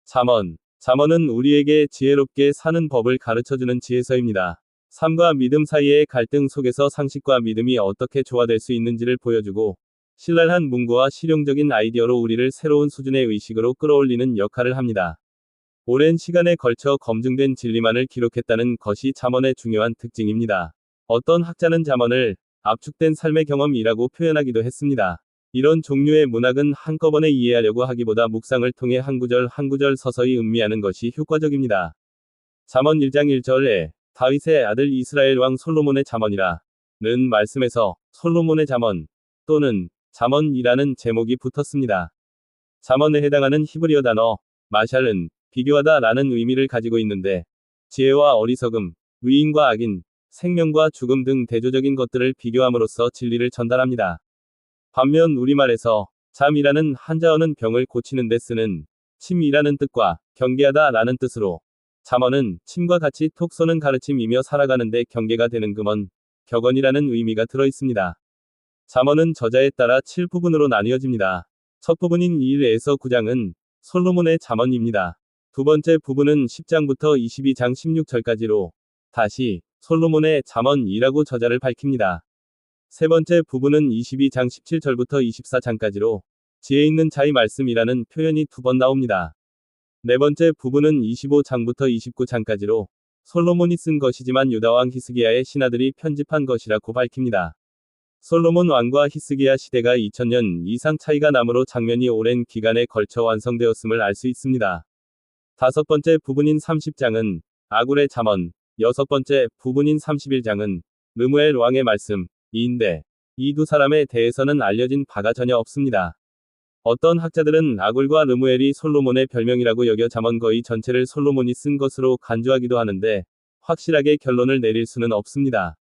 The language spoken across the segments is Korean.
잠언. 잠언은 우리에게 지혜롭게 사는 법을 가르쳐주는 지혜서입니다. 삶과 믿음 사이의 갈등 속에서 상식과 믿음이 어떻게 조화될 수 있는지를 보여주고, 신랄한 문구와 실용적인 아이디어로 우리를 새로운 수준의 의식으로 끌어올리는 역할을 합니다. 오랜 시간에 걸쳐 검증된 진리만을 기록했다는 것이 잠언의 중요한 특징입니다. 어떤 학자는 잠언을 압축된 삶의 경험이라고 표현하기도 했습니다. 이런 종류의 문학은 한꺼번에 이해하려고 하기보다 묵상을 통해 한 구절 한 구절 서서히 음미하는 것이 효과적입니다. 잠언 1장 1절에 다윗의 아들 이스라엘 왕 솔로몬의 잠언이라 는 말씀에서 솔로몬의 잠언 또는 잠언이라는 제목이 붙었습니다. 잠언에 해당하는 히브리어 단어 마샬은 비교하다 라는 의미를 가지고 있는데, 지혜와 어리석음, 의인과 악인, 생명과 죽음 등 대조적인 것들을 비교함으로써 진리를 전달합니다. 반면 우리말에서 잠이라는 한자어는 병을 고치는 데 쓰는 침이라는 뜻과 경계하다 라는 뜻으로, 잠언은 침과 같이 톡 쏘는 가르침이며 살아가는데 경계가 되는 금언, 격언이라는 의미가 들어 있습니다. 잠언은 저자에 따라 7부분으로 나뉘어집니다. 첫 부분인 1에서 9장은 솔로몬의 잠언입니다. 두 번째 부분은 10장부터 22장 16절까지로 다시 솔로몬의 잠언이라고 저자를 밝힙니다. 세 번째 부분은 22장 17절부터 24장까지로 지혜 있는 자의 말씀이라는 표현이 두 번 나옵니다. 네 번째 부분은 25장부터 29장까지로 솔로몬이 쓴 것이지만 유다왕 히스기야의 신하들이 편집한 것이라고 밝힙니다. 솔로몬 왕과 히스기야 시대가 2000년 이상 차이가 나므로 장면이 오랜 기간에 걸쳐 완성되었음을 알 수 있습니다. 다섯 번째 부분인 30장은 아굴의 잠언, 여섯 번째 부분인 31장은 르무엘 왕의 말씀인데, 이 두 사람에 대해서는 알려진 바가 전혀 없습니다. 어떤 학자들은 아굴과 르무엘이 솔로몬의 별명이라고 여겨 잠언 거의 전체를 솔로몬이 쓴 것으로 간주하기도 하는데, 확실하게 결론을 내릴 수는 없습니다.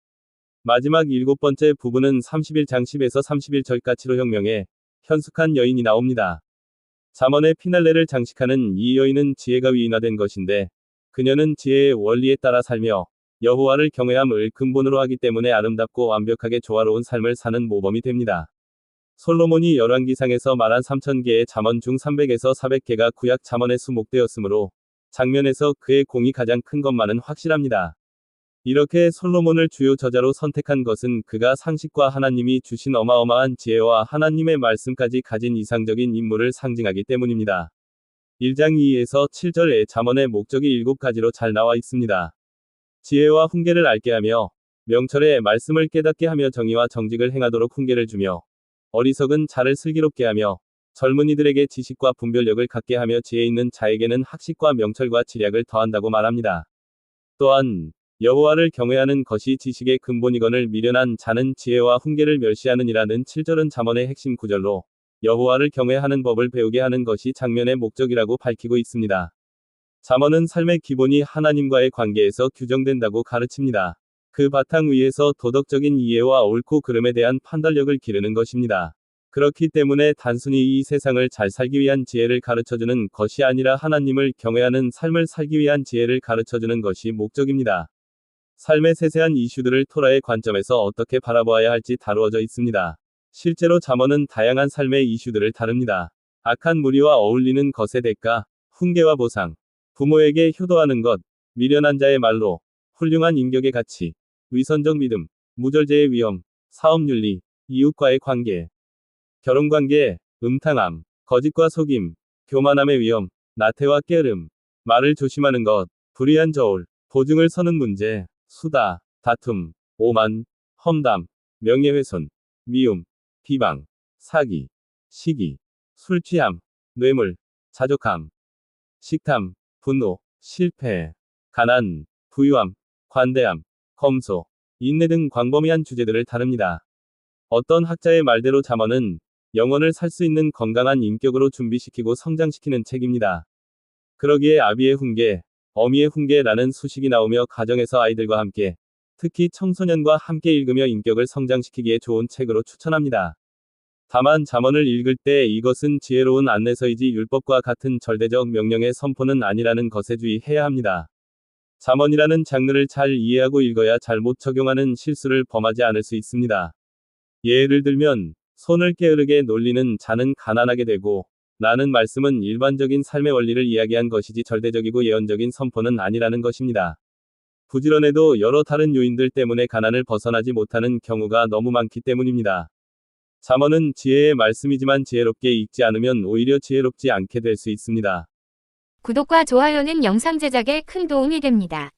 마지막 일곱 번째 부분은 31장 10에서 31절까지로 혁명에 현숙한 여인이 나옵니다. 잠언의 피날레를 장식하는 이 여인은 지혜가 위인화된 것인데, 그녀는 지혜의 원리에 따라 살며 여호와를 경외함을 근본으로 하기 때문에 아름답고 완벽하게 조화로운 삶을 사는 모범이 됩니다. 솔로몬이 열왕기상에서 말한 3000개의 잠언 중 300에서 400개가 구약 잠언에 수목되었으므로 장면에서 그의 공이 가장 큰 것만은 확실합니다. 이렇게 솔로몬을 주요 저자로 선택한 것은 그가 상식과 하나님이 주신 어마어마한 지혜와 하나님의 말씀까지 가진 이상적인 인물을 상징하기 때문입니다. 1장 2에서 7절에 잠언의 목적이 7가지로 잘 나와 있습니다. 지혜와 훈계를 알게 하며, 명철의 말씀을 깨닫게 하며 정의와 정직을 행하도록 훈계를 주며, 어리석은 자를 슬기롭게 하며, 젊은이들에게 지식과 분별력을 갖게 하며 지혜 있는 자에게는 학식과 명철과 지략을 더한다고 말합니다. 또한 여호와를 경외하는 것이 지식의 근본이거늘 미련한 자는 지혜와 훈계를 멸시하느니라는 7절은 잠언의 핵심 구절로 여호와를 경외하는 법을 배우게 하는 것이 장면의 목적이라고 밝히고 있습니다. 잠언은 삶의 기본이 하나님과의 관계에서 규정된다고 가르칩니다. 그 바탕 위에서 도덕적인 이해와 옳고 그름에 대한 판단력을 기르는 것입니다. 그렇기 때문에 단순히 이 세상을 잘 살기 위한 지혜를 가르쳐주는 것이 아니라 하나님을 경외하는 삶을 살기 위한 지혜를 가르쳐주는 것이 목적입니다. 삶의 세세한 이슈들을 토라의 관점에서 어떻게 바라보아야 할지 다루어져 있습니다. 실제로 잠언은 다양한 삶의 이슈들을 다룹니다. 악한 무리와 어울리는 것의 대가, 훈계와 보상, 부모에게 효도하는 것, 미련한 자의 말로, 훌륭한 인격의 가치, 위선적 믿음, 무절제의 위험, 사업윤리, 이웃과의 관계, 결혼관계, 음탕함, 거짓과 속임, 교만함의 위험, 나태와 게으름, 말을 조심하는 것, 불의한 저울, 보증을 서는 문제, 수다, 다툼, 오만, 험담, 명예훼손, 미움, 비방, 사기, 시기, 술취함, 뇌물, 자족함, 식탐, 분노, 실패, 가난, 부유함, 관대함, 검소, 인내 등 광범위한 주제들을 다룹니다. 어떤 학자의 말대로 잠언은 영혼을 살 수 있는 건강한 인격으로 준비시키고 성장시키는 책입니다. 그러기에 아비의 훈계, 어미의 훈계라는 수식이 나오며 가정에서 아이들과 함께, 특히 청소년과 함께 읽으며 인격을 성장시키기에 좋은 책으로 추천합니다. 다만 잠언을 읽을 때 이것은 지혜로운 안내서이지 율법과 같은 절대적 명령의 선포는 아니라는 것에 주의해야 합니다. 잠언이라는 장르를 잘 이해하고 읽어야 잘못 적용하는 실수를 범하지 않을 수 있습니다. 예를 들면, 손을 게으르게 놀리는 자는 가난하게 되고, 라는 말씀은 일반적인 삶의 원리를 이야기한 것이지 절대적이고 예언적인 선포는 아니라는 것입니다. 부지런해도 여러 다른 요인들 때문에 가난을 벗어나지 못하는 경우가 너무 많기 때문입니다. 잠언은 지혜의 말씀이지만 지혜롭게 읽지 않으면 오히려 지혜롭지 않게 될 수 있습니다. 구독과 좋아요는 영상 제작에 큰 도움이 됩니다.